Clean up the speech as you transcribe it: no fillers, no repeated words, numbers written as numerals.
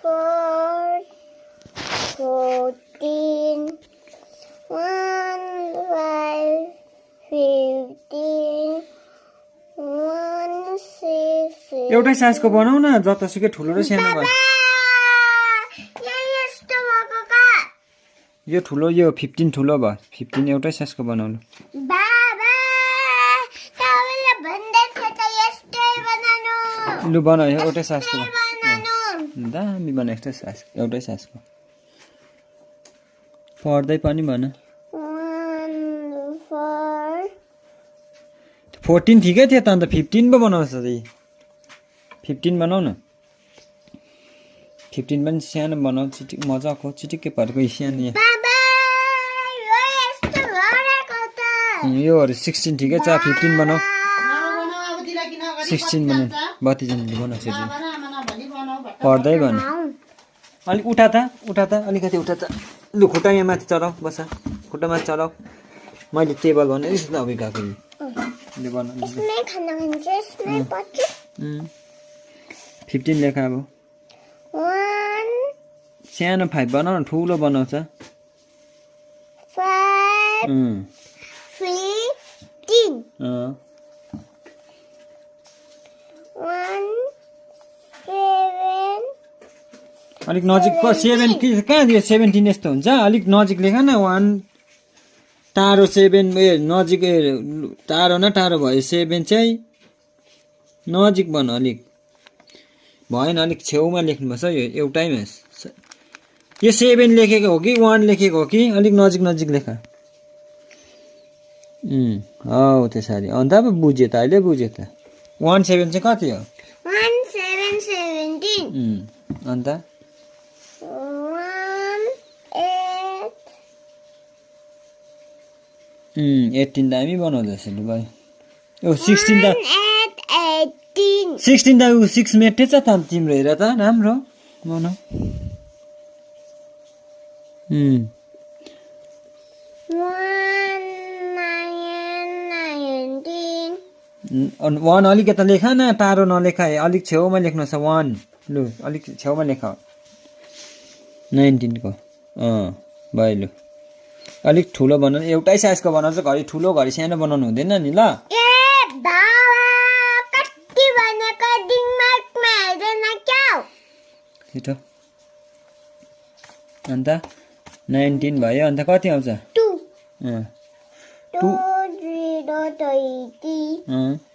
4, 14, 1, 5, 15, 1, 6. एउटै साइजको बनाऊ न जतासुकै ठुलो र सानो भयो यो ठुलो यो 15 ठुलो भयो 15 एउटै साइजको बनाउनु लु बनाऊ एउटै साइजको दामी बनाएको साइज एउटै साइजको पर्दै पनि भन 14 ठिकै थियो त अन्त 15 पो बनाउँछ त 15 बनाऊ न 15 पनि सानो बनाऊ चिटिक मजाको चिटिक्कै परेको सानो योहरू 16 ठिकै छ 15 बनाऊ 16 बनाऊ बत्ती जन्ली बनाउँछ पर्दै भन अलिक उठा त अलिकति उठा त लु खुट्टा यहाँ माथि चढाऊ बस खुट्टा माथि चढाऊ मैले टेबल बनाएँ त अघि गएको ले बनाऊ 15 लेखा अब सानो 5 बनाऊ न ठुलो बनाउँछ 7 अलिक नजिक 7 कहाँ दियो 17 यस्तो हुन्छ अलिक नजिक लेख न 1 टाढो 7 नजिक टाढो न टाढो भयो 7 चाहिँ नजिक बन अलिक भएन अलिक छेउमा लेख्नुपर्छ यो एउटैमा यो 7 लेखेको हो कि 1 लेखेको हो कि अलिक नजिक लेख हौ त्यसरी अन्त पो बुझ्यो त अहिले बुझ्यो त 1 7 चाहिँ कति हो 1 7 17 अन्त 18 दामी बनाउँदैछ लु भाइ ओ 16 त 16 त 6 मेटे छ त तिम्रो हेर त राम्रो बनाऊ 1 अलिक यता लेख न टाढो नलेखा अलिक छेउमा लेख्नु छ 1 लु अलिक छेउमा लेख 19 को भयो लु अलिक ठुलो बनाउनु एउटै साइजको बनाउँछ घरि ठुलो घरि सानो बनाउनु हुँदैन नि ल छिटो अन्त 19 भयो अन्त कति आउँछ 2 0 30